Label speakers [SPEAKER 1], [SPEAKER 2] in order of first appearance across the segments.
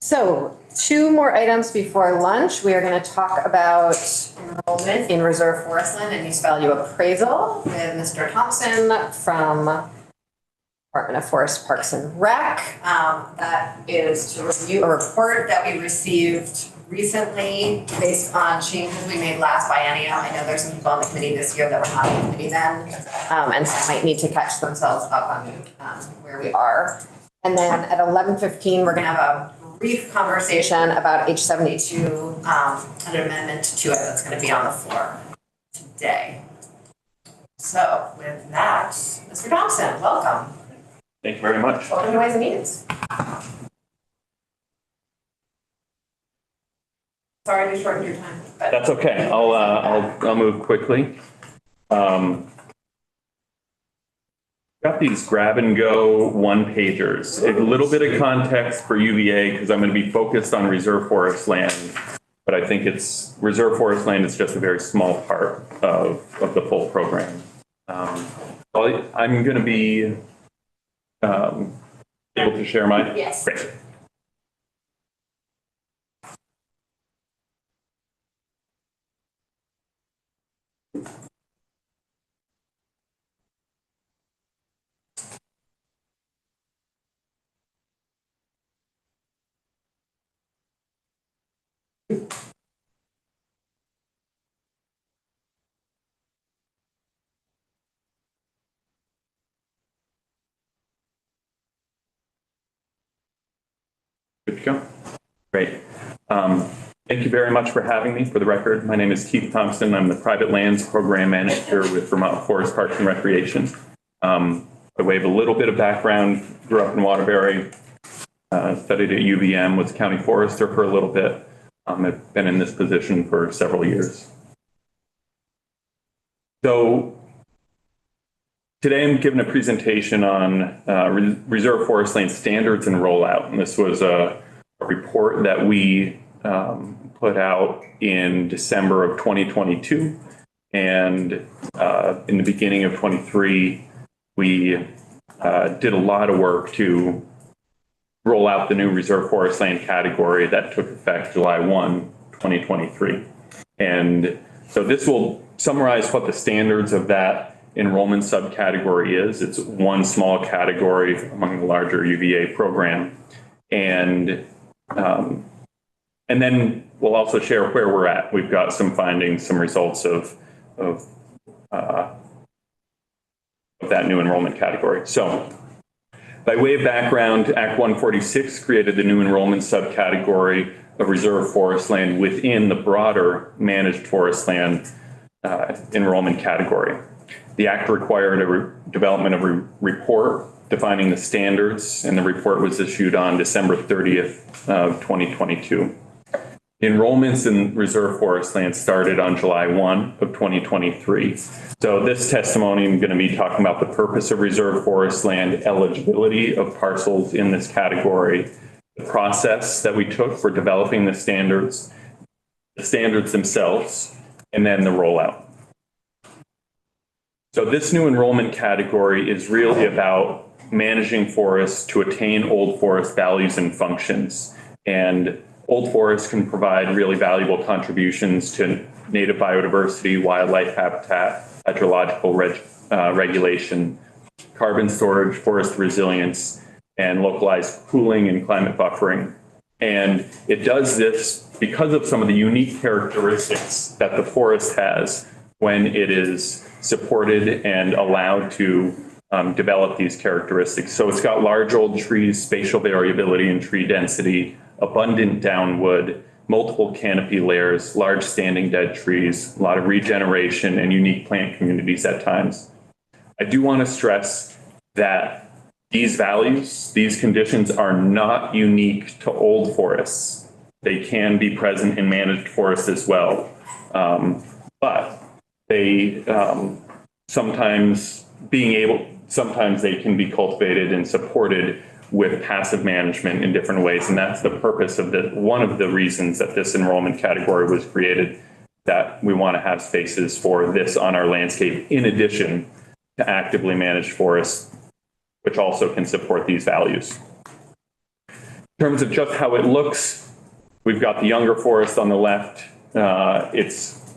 [SPEAKER 1] So 2 more items before lunch. We are going to talk about enrollment in reserve forest land and use value appraisal with Mr. Thompson from Department of Forest Parks and Rec. That is to review a report that we received recently based on changes we made last biennium. I know there's some people on the committee this year that were not on the committee then, and so might need to catch themselves up on where we are. And then at 11:15, we're going to have a brief conversation about H72, an amendment to it that's going to be on the floor today. So with that, Mr. Thompson, welcome.
[SPEAKER 2] Thank you very much.
[SPEAKER 1] Welcome to Ways and Means. Sorry to shorten your time. But
[SPEAKER 2] that's okay. I'll move quickly. Got these grab and go one pagers. A little bit of context for UVA because I'm going to be focused on reserve forest land, but I think reserve forest land is just a very small part of the full program. I'm going to be able to share mine.
[SPEAKER 1] Yes.
[SPEAKER 2] Great. Good to go. Great. Thank you very much for having me. For the record, my name is Keith Thompson. I'm the Private Lands Program Manager with Vermont Forest Parks and Recreation. By way of a little bit of background, grew up in Waterbury, studied at UVM, was a county forester for a little bit. I've been in this position for several years. So today I'm giving a presentation on reserve forest land standards and rollout. And this was a report that we put out in December of 2022. And in the beginning of 23, we did a lot of work to roll out the new reserve forest land category that took effect July 1, 2023. And so this will summarize what the standards of that enrollment subcategory is. It's one small category among the larger UVA program. And then we'll also share where we're at. We've got some findings, some results of that new enrollment category. So by way of background, Act 146 created the new enrollment subcategory of reserve forest land within the broader managed forest land enrollment category. The Act required a development of a report defining the standards, and the report was issued on December 30th of 2022. Enrollments in reserve forest land started on July 1 of 2023. So this testimony, I'm going to be talking about the purpose of reserve forest land, eligibility of parcels in this category, the process that we took for developing the standards themselves, and then the rollout. So this new enrollment category is really about managing forests to attain old forest values and functions. And old forests can provide really valuable contributions to native biodiversity, wildlife habitat, hydrological regulation, carbon storage, forest resilience, and localized cooling and climate buffering. And it does this because of some of the unique characteristics that the forest has when it is supported and allowed to develop these characteristics. So it's got large old trees, spatial variability in tree density, abundant downwood, multiple canopy layers, large standing dead trees, a lot of regeneration and unique plant communities at times. I do want to stress that these values, these conditions are not unique to old forests. They can be present in managed forests as well. But they sometimes they can be cultivated and supported with passive management in different ways. And that's the purpose of one of the reasons that this enrollment category was created, that we want to have spaces for this on our landscape in addition to actively managed forests, which also can support these values. terms of just how it looks, we've got the younger forest on the left. It's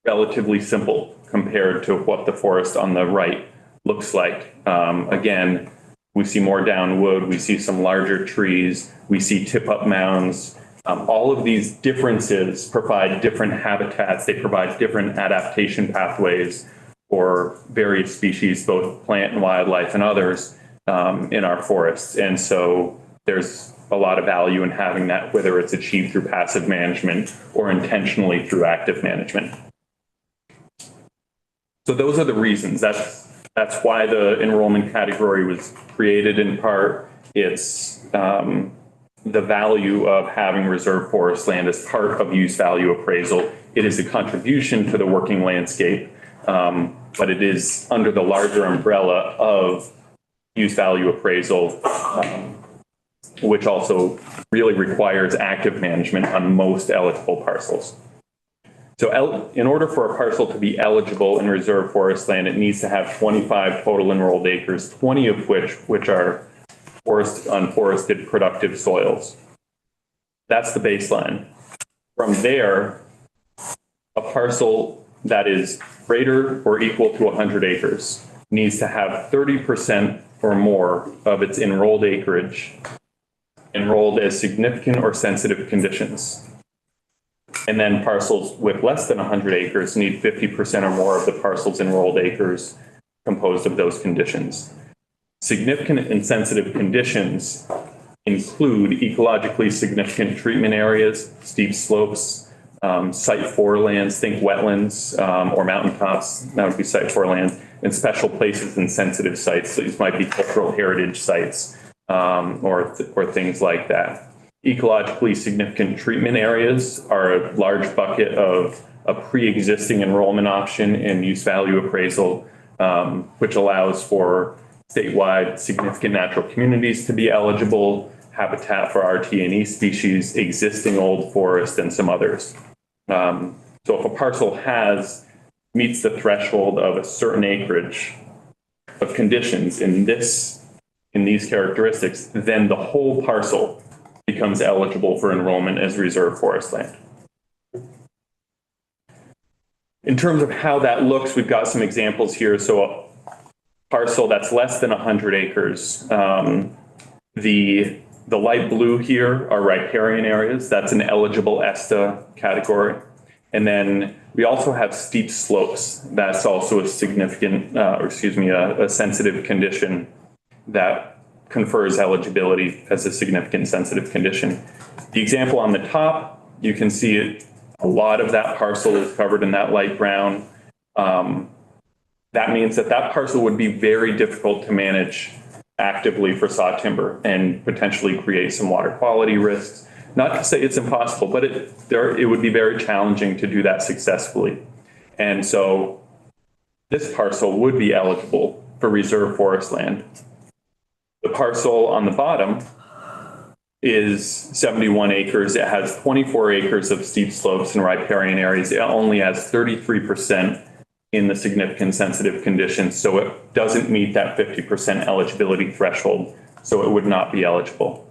[SPEAKER 2] relatively simple compared to what the forest on the right looks like. Again, we see more down wood, we see some larger trees, we see tip-up mounds. All of these differences provide different habitats. They provide different adaptation pathways for various species, both plant and wildlife and others in our forests. And so there's a lot of value in having that, whether it's achieved through passive management or intentionally through active management. So those are the reasons. That's why the enrollment category was created in part. It's the value of having reserve forest land as part of use value appraisal. It is a contribution to the working landscape, but it is under the larger umbrella of use value appraisal, which also really requires active management on most eligible parcels. So in order for a parcel to be eligible in reserve forest land, it needs to have 25 total enrolled acres, 20 of which are unforested productive soils. That's the baseline. From there, a parcel that is greater or equal to 100 acres needs to have 30% or more of its enrolled acreage enrolled as significant or sensitive conditions. And then parcels with less than 100 acres need 50% or more of the parcel's enrolled acres composed of those conditions. Significant and sensitive conditions include ecologically significant treatment areas, steep slopes, site forelands, think wetlands or mountaintops, that would be site forelands, and special places and sensitive sites. So these might be cultural heritage sites or things like that. Ecologically significant treatment areas are a large bucket of a pre-existing enrollment option in use value appraisal, which allows for statewide significant natural communities to be eligible, habitat for RT&E species, existing old forest, and some others. So if a parcel meets the threshold of a certain acreage of conditions in these characteristics, then the whole parcel becomes eligible for enrollment as reserve forest land. In terms of how that looks, we've got some examples here. So a parcel that's less than 100 acres, the light blue here are riparian areas. That's an eligible ESTA category. And then we also have steep slopes. That's also a significant, a sensitive condition that confers eligibility as a significant sensitive condition. The example on the top, you can see it, a lot of that parcel is covered in that light brown. That means that parcel would be very difficult to manage actively for saw timber and potentially create some water quality risks. Not to say it's impossible, but it would be very challenging to do that successfully. And so this parcel would be eligible for reserve forest land. The parcel on the bottom is 71 acres. It has 24 acres of steep slopes and riparian areas. It only has 33% in the significant sensitive conditions, so it doesn't meet that 50% eligibility threshold, so it would not be eligible.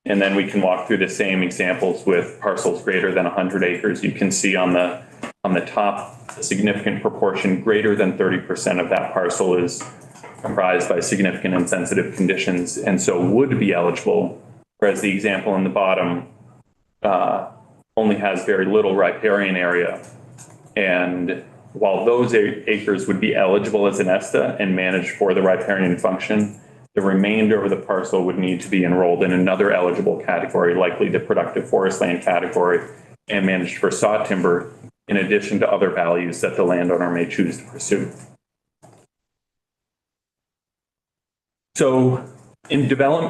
[SPEAKER 2] And then we can walk through the same examples with parcels greater than 100 acres. You can see on the top, a significant proportion, greater than 30% of that parcel is comprised by significant and sensitive conditions, and so would be eligible, whereas the example in the bottom only has very little riparian area. And while those acres would be eligible as an ESTA and managed for the riparian function, the remainder of the parcel would need to be enrolled in another eligible category, likely the productive forest land category, and managed for saw timber, in addition to other values that the landowner may choose to pursue. So in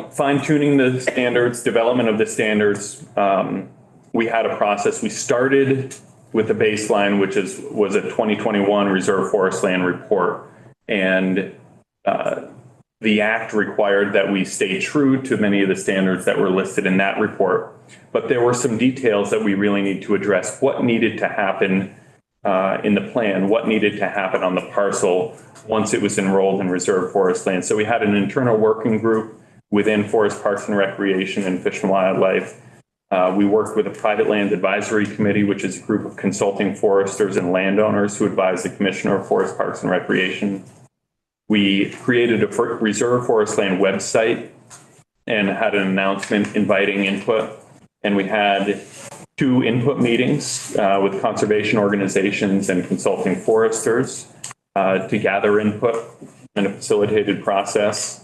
[SPEAKER 2] fine-tuning the standards, development of the standards, we had a process. We started with the baseline, which was a 2021 reserve forest land report. And the act required that we stay true to many of the standards that were listed in that report. But there were some details that we really need to address. What needed to happen in the plan? What needed to happen on the parcel once it was enrolled in reserve forest land? So we had an internal working group within Forest Parks and Recreation and Fish and Wildlife. We worked with a private land advisory committee, which is a group of consulting foresters and landowners who advise the Commissioner of Forest Parks and Recreation. We created a reserve forest land website and had an announcement inviting input. And we had 2 input meetings with conservation organizations and consulting foresters to gather input in a facilitated process.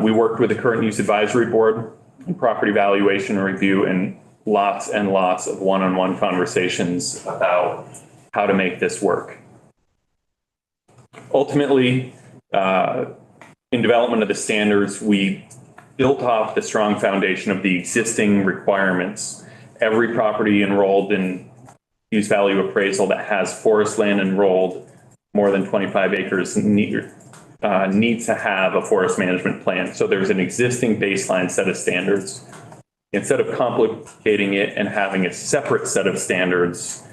[SPEAKER 2] We worked with the Current Use Advisory Board and property valuation review, and lots of one-on-one conversations about how to make this work. Ultimately, in development of the standards, we built off the strong foundation of the existing requirements. Every property enrolled in use value appraisal that has forest land enrolled more than 25 acres needs to have a forest management plan. So there's an existing baseline set of standards. Instead of complicating it and having a separate set of standards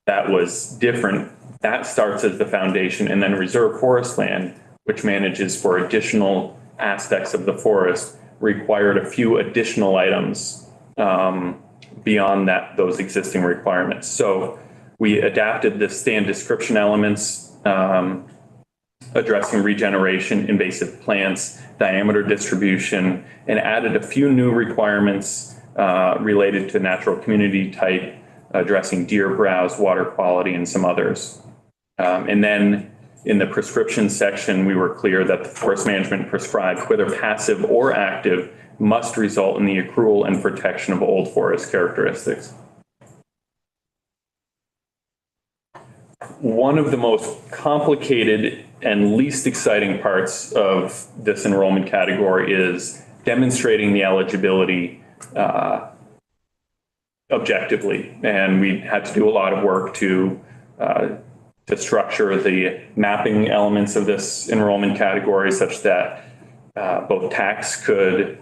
[SPEAKER 2] that was different, that starts as the foundation. And then reserve forest land, which manages for additional aspects of the forest, required a few additional items beyond those existing requirements. So we adapted the stand description elements, addressing regeneration, invasive plants, diameter distribution, and added a few new requirements related to natural community type, addressing deer browse, water quality, and some others. And then in the prescription section, we were clear that the forest management prescribed, whether passive or active, must result in the accrual and protection of old forest characteristics. One of the most complicated and least exciting parts of this enrollment category is demonstrating the eligibility objectively. And we had to do a lot of work to structure the mapping elements of this enrollment category such that both TACs could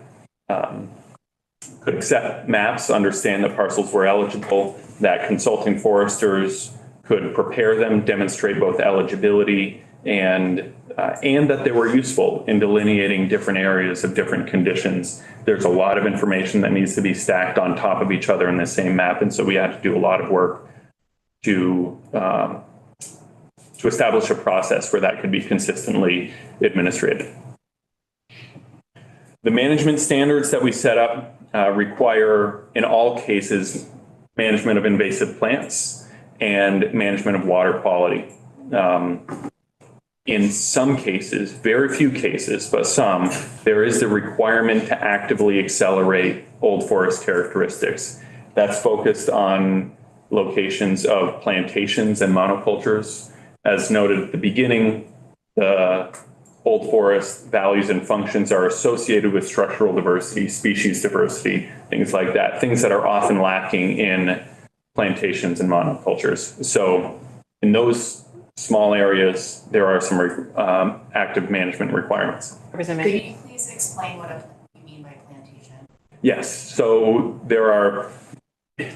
[SPEAKER 2] accept maps, understand that parcels were eligible, that consulting foresters could prepare them, demonstrate both eligibility and that they were useful in delineating different areas of different conditions. There's a lot of information that needs to be stacked on top of each other in the same map. And so we had to do a lot of work to establish a process where that could be consistently administrated. The management standards that we set up require, in all cases, management of invasive plants and management of water quality. In some cases, very few cases, but some, there is the requirement to actively accelerate old forest characteristics. That's focused on locations of plantations and monocultures. As noted at the beginning, the old forest values and functions are associated with structural diversity, species diversity, things like that, things that are often lacking in plantations and monocultures. So in those small areas, there are some active management requirements.
[SPEAKER 3] Can you please explain what you mean by plantation?
[SPEAKER 2] Yes, so there are,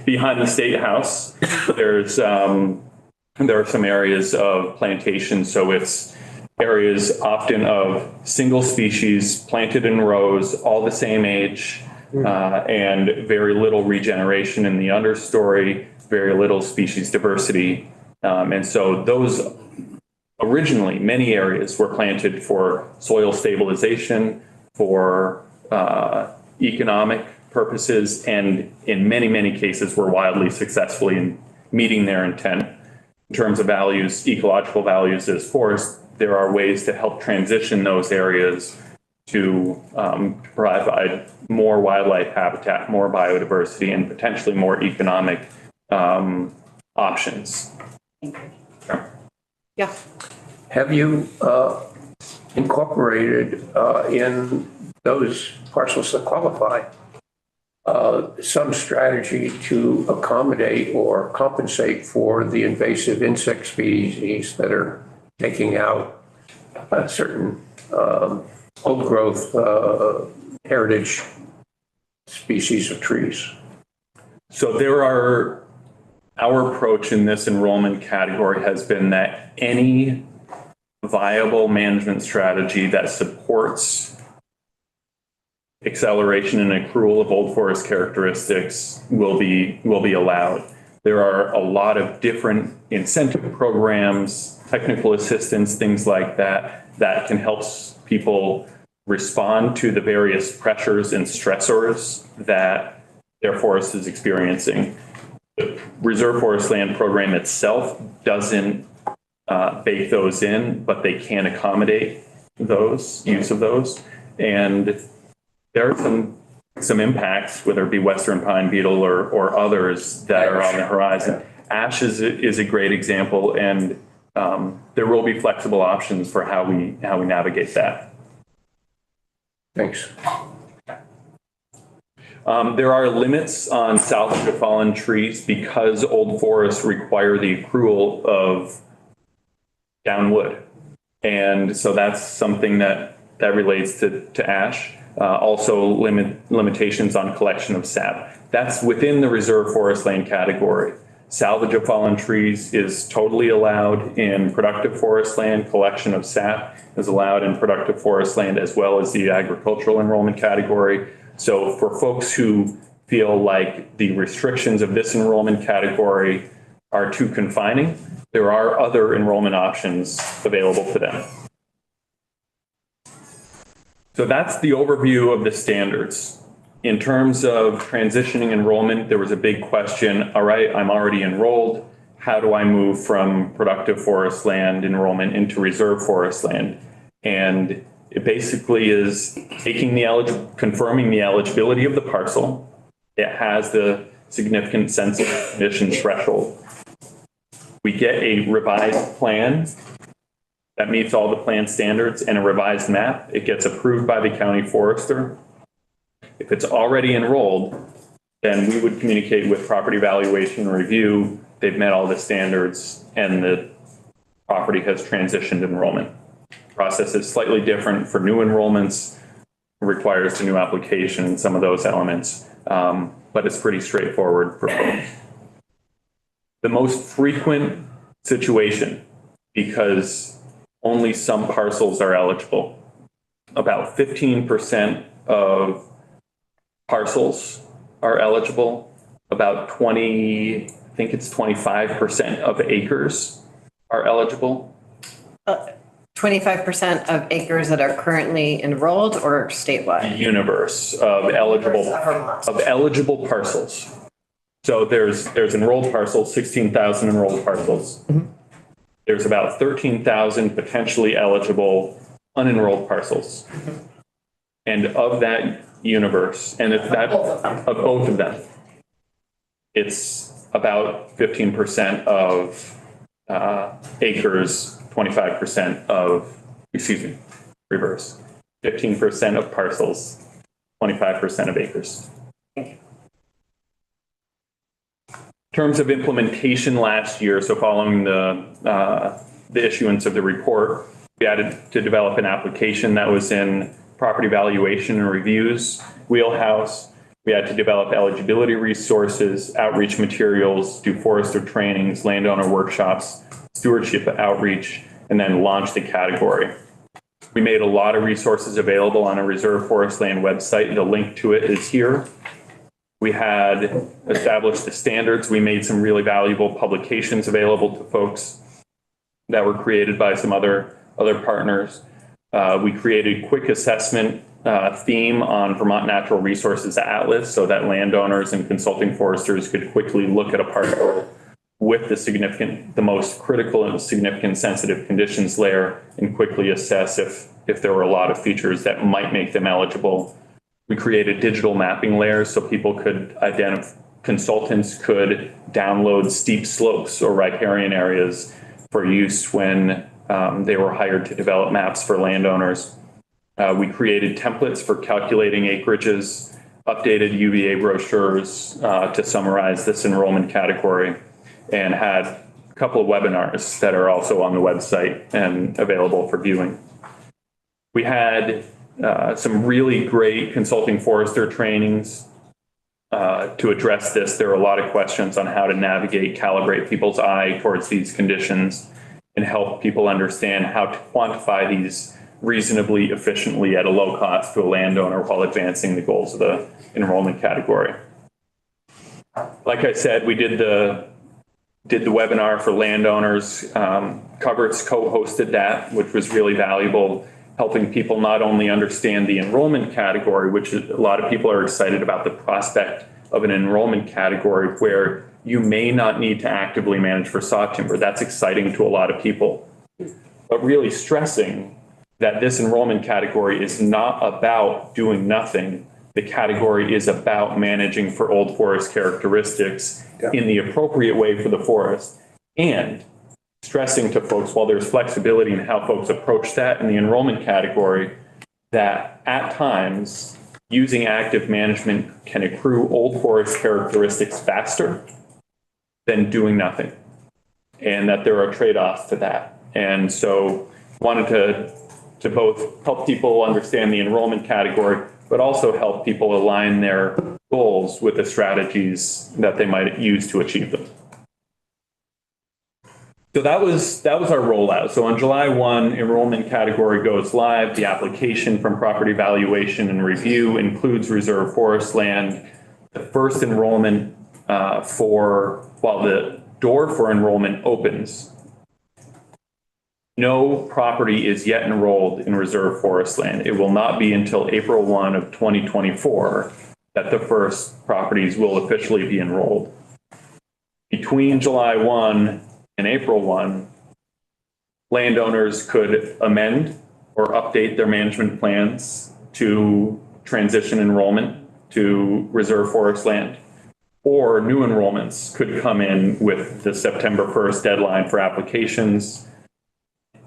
[SPEAKER 2] behind the State House, there are some areas of plantation. So it's areas often of single species planted in rows, all the same age, and very little regeneration in the understory, very little species diversity. And so those originally, many areas were planted for soil stabilization, for economic purposes, and in many, many cases were wildly successfully in meeting their intent. In terms of values, ecological values as forest, there are ways to help transition those areas to provide more wildlife habitat, more biodiversity, and potentially more economic options.
[SPEAKER 1] Yeah.
[SPEAKER 4] Have you incorporated in those parcels that qualify some strategy to accommodate or compensate for the invasive insect species that are taking out certain old growth heritage species of trees?
[SPEAKER 2] So our approach in this enrollment category has been that any viable management strategy that supports acceleration and accrual of old forest characteristics will be allowed. There are a lot of different incentive programs, technical assistance, things like that, that can help people respond to the various pressures and stressors that their forest is experiencing. The Reserve Forest Land Program itself doesn't bake those in, but they can accommodate those, use of those. And there are some impacts, whether it be Western pine beetle or others that are on the horizon. Ash is a great example, and there will be flexible options for how we navigate that.
[SPEAKER 4] Thanks.
[SPEAKER 2] There are limits on salvage of fallen trees because old forests require the accrual of down wood. And so that's something that relates to ash. Also limitations on collection of sap. That's within the reserve forest land category. Salvage of fallen trees is totally allowed in productive forest land. Collection of sap is allowed in productive forest land, as well as the agricultural enrollment category. So for folks who feel like the restrictions of this enrollment category are too confining, there are other enrollment options available to them. So that's the overview of the standards. In terms of transitioning enrollment, there was a big question. All right, I'm already enrolled. How do I move from productive forest land enrollment into reserve forest land? And it basically is confirming the eligibility of the parcel. It has the significant sensitive condition threshold. We get a revised plan that meets all the plan standards and a revised map. It gets approved by the county forester. If it's already enrolled, then we would communicate with property valuation review. They've met all the standards and the property has transitioned enrollment. The process is slightly different for new enrollments. It requires a new application and some of those elements, but it's pretty straightforward for folks. The most frequent situation, because only some parcels are eligible, about 15% of parcels are eligible. About 25% of acres are eligible.
[SPEAKER 5] 25% of acres that are currently enrolled or statewide?
[SPEAKER 2] Universe of eligible parcels. So there's enrolled parcels, 16,000 enrolled parcels. Mm-hmm. There's about 13,000 potentially eligible unenrolled parcels. Mm-hmm. And of that universe, and if that of both of them, it's about 15% of acres, 25% of, 15% of parcels, 25% of acres. In terms of implementation last year, so following the issuance of the report, we had to develop an application that was in property valuation and reviews wheelhouse. We had to develop eligibility resources, outreach materials, do forester trainings, landowner workshops, stewardship outreach, and then launch the category. We made a lot of resources available on a reserve forest land website. The link to it is here. We had established the standards. We made some really valuable publications available to folks that were created by some other partners. We created quick assessment theme on Vermont Natural Resources Atlas so that landowners and consulting foresters could quickly look at a parcel with the most critical and significant sensitive conditions layer and quickly assess if there were a lot of features that might make them eligible. We created digital mapping layers so people could consultants could download steep slopes or riparian areas for use when they were hired to develop maps for landowners. We created templates for calculating acreages, updated UVA brochures to summarize this enrollment category, and had a couple of webinars that are also on the website and available for viewing. We had some really great consulting forester trainings to address this. There are a lot of questions on how to navigate, calibrate people's eye towards these conditions and help people understand how to quantify these reasonably efficiently at a low cost to a landowner while advancing the goals of the enrollment category. Like I said, we did the webinar for landowners. Coverts co-hosted that, which was really valuable, helping people not only understand the enrollment category, which a lot of people are excited about the prospect of an enrollment category where you may not need to actively manage for saw timber. That's exciting to a lot of people, but really stressing that this enrollment category is not about doing nothing. The category is about managing for old forest characteristics in the appropriate way for the forest, and stressing to folks, while there's flexibility in how folks approach that in the enrollment category, that at times using active management can accrue old forest characteristics faster than doing nothing, and that there are trade-offs to that. And so wanted to both help people understand the enrollment category, but also help people align their goals with the strategies that they might use to achieve them. So that was our rollout. So on July 1, enrollment category goes live. The application from property valuation and review includes reserve forest land. The first enrollment while the door for enrollment opens, no property is yet enrolled in reserve forest land. It will not be until April 1 of 2024 that the first properties will officially be enrolled. Between July 1 and April 1, landowners could amend or update their management plans to transition enrollment to reserve forest land, or new enrollments could come in with the September 1st deadline for applications.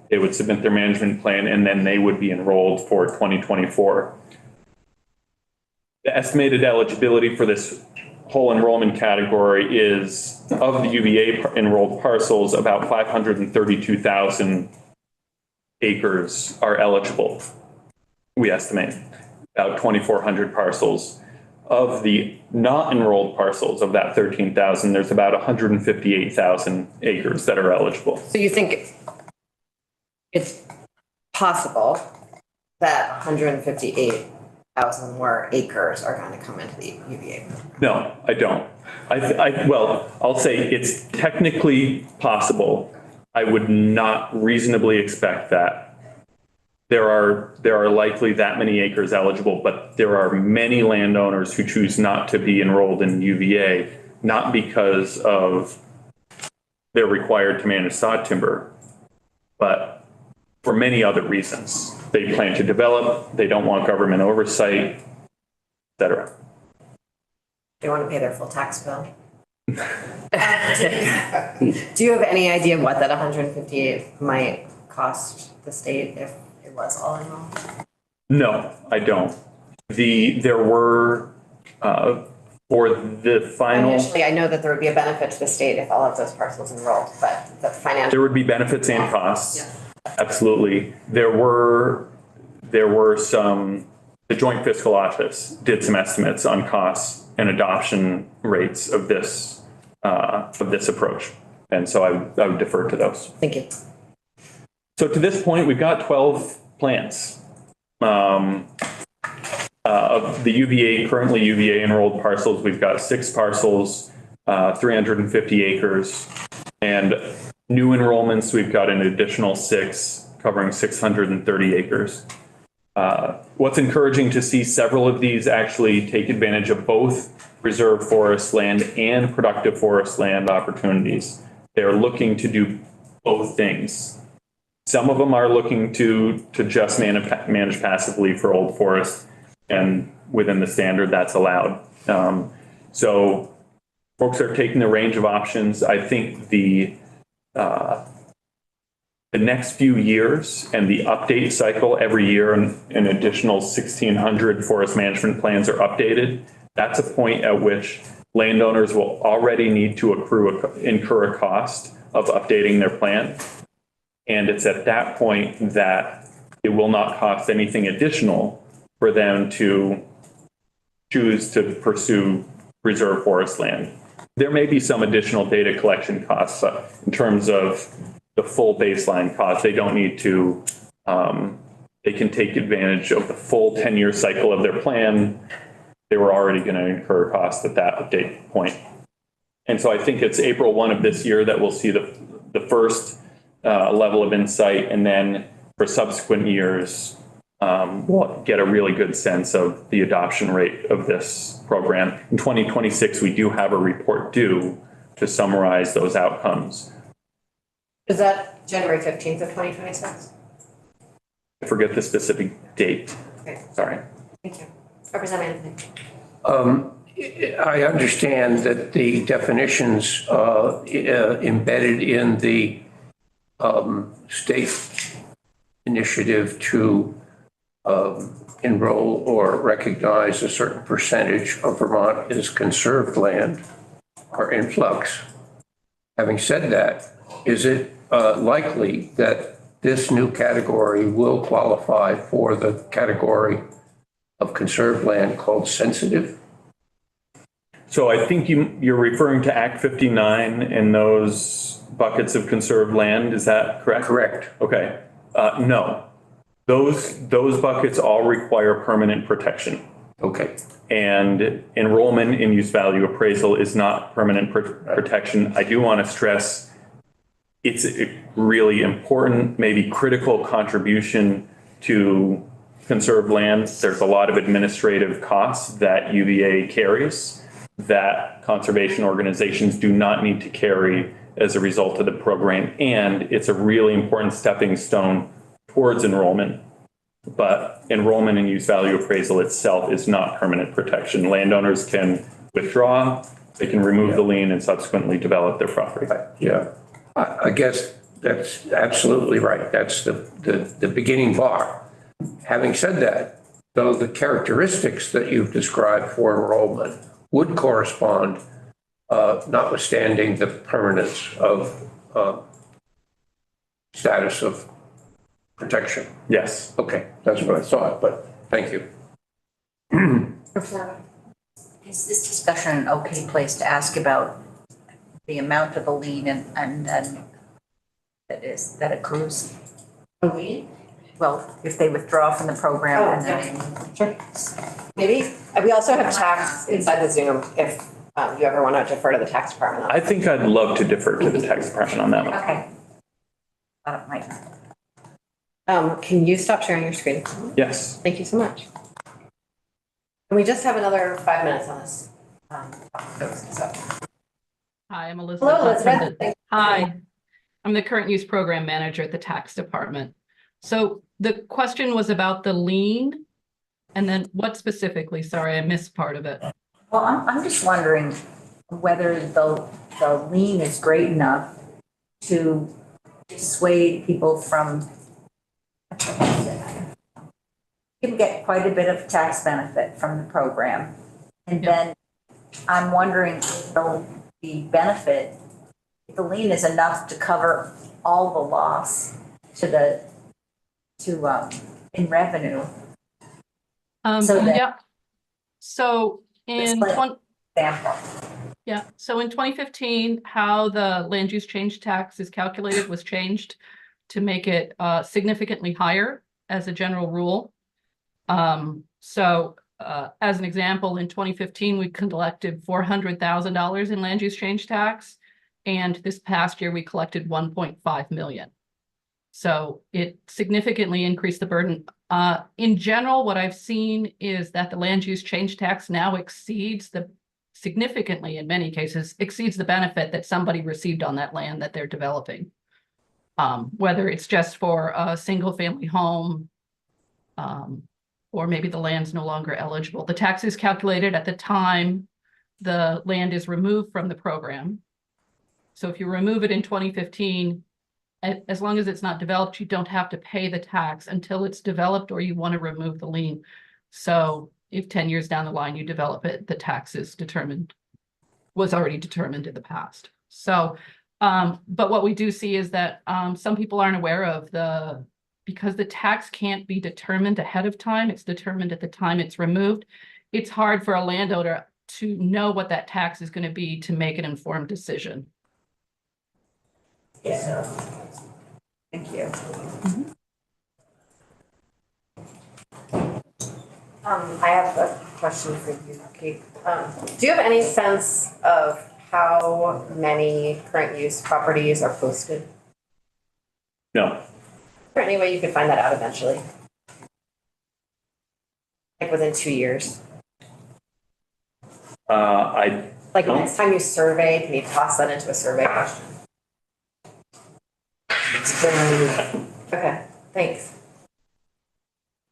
[SPEAKER 2] They would submit their management plan, and then they would be enrolled for 2024. The estimated eligibility for this whole enrollment category is, of the UVA enrolled parcels, about 532,000 acres are eligible. We estimate about 2,400 parcels. Of the not enrolled parcels of that 13,000, there's about 158,000 acres that are eligible.
[SPEAKER 5] So you think it's possible that 158,000 more acres are going to come into the UVA?
[SPEAKER 2] No, I don't. Well, I'll say it's technically possible. I would not reasonably expect that. There are likely that many acres eligible, but there are many landowners who choose not to be enrolled in UVA, not because of they're required to manage saw timber, but for many other reasons. They plan to develop, they don't want government oversight, et cetera.
[SPEAKER 5] They want to pay their full tax bill. Do you have any idea what that 158 might cost the state if it was all enrolled?
[SPEAKER 2] No, I don't. There were, for the final.
[SPEAKER 5] Initially, I know that there would be a benefit to the state if all of those parcels enrolled, but the financial.
[SPEAKER 2] There would be benefits and costs. Yeah. Absolutely. There were some, the Joint Fiscal Office did some estimates on costs and adoption rates of this approach. And so I would defer to those.
[SPEAKER 5] Thank you.
[SPEAKER 2] So to this point, we've got 12 plants. Of the currently UVA enrolled parcels, we've got 6 parcels, 350 acres, and new enrollments, we've got an additional 6 covering 630 acres. What's encouraging to see several of these actually take advantage of both reserve forest land and productive forest land opportunities. They're looking to do both things. Some of them are looking to just manage passively for old forest, and within the standard that's allowed. So folks are taking the range of options. I think the next few years and the update cycle every year, an additional 1,600 forest management plans are updated. That's a point at which landowners will already need to incur a cost of updating their plan. And it's at that point that it will not cost anything additional for them to choose to pursue reserve forest land. There may be some additional data collection costs in terms of the full baseline cost. They don't need to they can take advantage of the full 10-year cycle of their plan, they were already going to incur costs at that update point. And so I think it's April 1 of this year that we'll see the first level of insight. And then for subsequent years, we'll get a really good sense of the adoption rate of this program. In 2026, we do have a report due to summarize those outcomes.
[SPEAKER 1] Is that January 15th of 2026?
[SPEAKER 2] I forget the specific date.
[SPEAKER 1] Okay.
[SPEAKER 2] Sorry.
[SPEAKER 1] Thank you. Representative Anthony.
[SPEAKER 4] I understand that the definitions embedded in the state initiative to enroll or recognize a certain percentage of Vermont as conserved land are in flux. Having said that, is it likely that this new category will qualify for the category of conserved land called sensitive?
[SPEAKER 2] So I think you're referring to Act 59 and those buckets of conserved land. Is that correct?
[SPEAKER 4] Correct.
[SPEAKER 2] Okay. No. Those buckets all require permanent protection.
[SPEAKER 4] Okay.
[SPEAKER 2] And enrollment in use value appraisal is not permanent protection. I do want to stress it's a really important, maybe critical contribution to conserved land. There's a lot of administrative costs that UVA carries that conservation organizations do not need to carry as a result of the program. And it's a really important stepping stone towards enrollment. But enrollment in use value appraisal itself is not permanent protection. Landowners can withdraw, they can remove the lien and subsequently develop their property.
[SPEAKER 4] Yeah, I guess that's absolutely right. That's the beginning bar. Having said that, though, the characteristics that you've described for enrollment would correspond, notwithstanding the permanence of status of protection.
[SPEAKER 2] Yes.
[SPEAKER 4] Okay, that's what I thought, but thank you.
[SPEAKER 6] Is this discussion an okay place to ask about the amount of the lien and that accrues?
[SPEAKER 1] A lien?
[SPEAKER 6] Well, if they withdraw from the program
[SPEAKER 1] Oh,
[SPEAKER 6] and then.
[SPEAKER 1] Sure. Maybe. We also have tax inside the Zoom if you ever want to defer to the tax department.
[SPEAKER 2] I think I'd love to defer to the tax department on that one.
[SPEAKER 6] Okay. Thought it might.
[SPEAKER 1] Can you stop sharing your screen?
[SPEAKER 2] Yes.
[SPEAKER 1] Thank you so much. And we just have another 5 minutes on this. So.
[SPEAKER 7] Hi, I'm Elizabeth.
[SPEAKER 1] Hello,
[SPEAKER 7] Hunt from
[SPEAKER 1] Elizabeth.
[SPEAKER 7] the- Hi, I'm the current use program manager at the tax department. So the question was about the lien and then what specifically? Sorry, I missed part of it.
[SPEAKER 6] Well, I'm just wondering whether the lien is great enough to dissuade people from. People get quite a bit of tax benefit from the program. And then I'm wondering if the benefit, if the lien is enough to cover all the loss in revenue. So that-
[SPEAKER 7] Yeah. So in
[SPEAKER 6] Explain.
[SPEAKER 7] 20,
[SPEAKER 6] Example.
[SPEAKER 7] yeah, so in 2015, how the land use change tax is calculated was changed to make it significantly higher as a general rule. As an example, in 2015, we collected $400,000 in land use change tax. And this past year, we collected 1.5 million. So it significantly increased the burden. In general, what I've seen is that the land use change tax now significantly, in many cases, exceeds the benefit that somebody received on that land that they're developing. Whether it's just for a single family home, or maybe the land's no longer eligible. The tax is calculated at the time the land is removed from the program. So if you remove it in 2015, as long as it's not developed, you don't have to pay the tax until it's developed or you want to remove the lien. So if 10 years down the line you develop it, the tax is was already determined in the past. So, but what we do see is that some people aren't aware of because the tax can't be determined ahead of time, it's determined at the time it's removed. It's hard for a landowner to know what that tax is going to be to make an informed decision.
[SPEAKER 6] Yeah. Thank you.
[SPEAKER 1] I have a question for you, Kate. Do you have any sense of how many current use properties are posted? Is
[SPEAKER 2] No,
[SPEAKER 1] there any way you could find that out eventually? Like within 2 years?
[SPEAKER 2] I,
[SPEAKER 1] Like
[SPEAKER 2] No.
[SPEAKER 1] next time you survey, can you toss that into a survey question? Okay, thanks.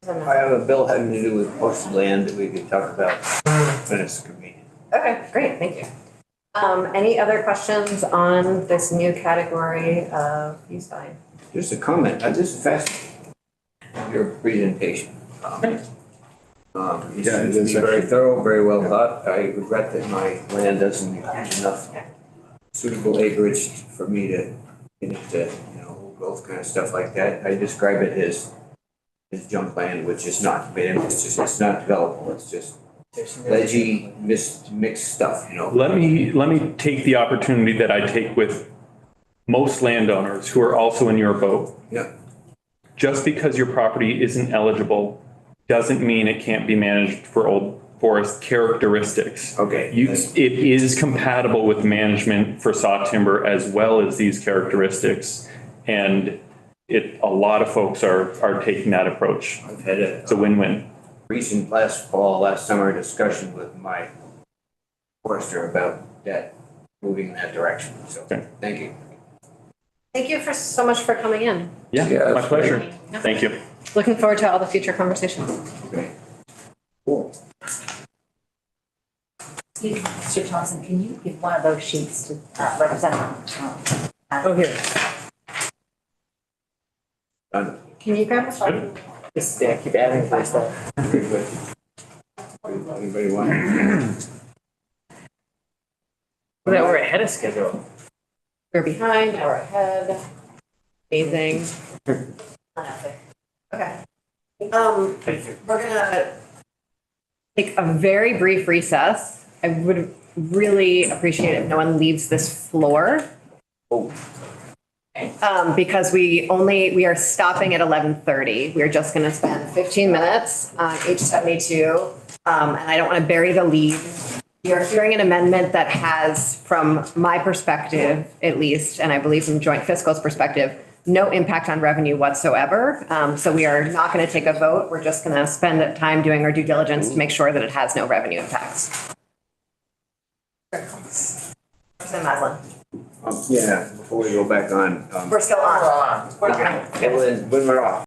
[SPEAKER 8] I have a bill having to do with posted land that we could talk about when it's convenient.
[SPEAKER 1] Okay, great, thank you. Any other questions on this new category of use value?
[SPEAKER 8] Just a comment, this is fascinating, your presentation. It's very thorough, very well thought. I regret that my land doesn't include enough suitable acreage for me to get into, old growth kind of stuff like that. I describe it as junk land, which is not, it's not developable, it's just ledgy, mixed stuff,
[SPEAKER 2] let me take the opportunity that I take with most landowners who are also in your boat.
[SPEAKER 8] Yeah.
[SPEAKER 2] Just because your property isn't eligible doesn't mean it can't be managed for old forest characteristics.
[SPEAKER 8] Okay.
[SPEAKER 2] It is compatible with management for saw timber as well as these characteristics. And a lot of folks are taking that approach.
[SPEAKER 8] I've had
[SPEAKER 2] It's a win-win.
[SPEAKER 8] recent last summer discussion with my forester about that, moving in that direction, so,
[SPEAKER 2] Okay.
[SPEAKER 8] thank you.
[SPEAKER 1] Thank you so much for coming in.
[SPEAKER 2] Yeah,
[SPEAKER 4] Yeah,
[SPEAKER 2] my
[SPEAKER 4] that's
[SPEAKER 2] pleasure. Thank you.
[SPEAKER 1] Looking forward to all the future conversations.
[SPEAKER 8] Okay. Cool.
[SPEAKER 6] Excuse me, Mr. Thompson, can you give one of those sheets to Representative?
[SPEAKER 1] Here.
[SPEAKER 8] Done.
[SPEAKER 1] Can you grab a phone? Just, yeah, keep adding my stuff.
[SPEAKER 8] Very good. Anybody want?
[SPEAKER 9] We're ahead of schedule.
[SPEAKER 1] We're behind, now we're ahead. Amazing. Okay. We're gonna take a very brief recess. I would really appreciate it if no one leaves this floor. Because we are stopping at 11:30. We're just gonna spend 15 minutes on H72. And I don't want to bury the lead. You're hearing an amendment that has, from my perspective at least, and I believe from Joint Fiscal's perspective, no impact on revenue whatsoever. So we are not going to take a vote. We're just going to spend the time doing our due diligence to make sure that it has no revenue impacts. Representative Maslin.
[SPEAKER 8] Yeah, before we go back on,
[SPEAKER 1] We're still on. We're not.
[SPEAKER 8] when we're off.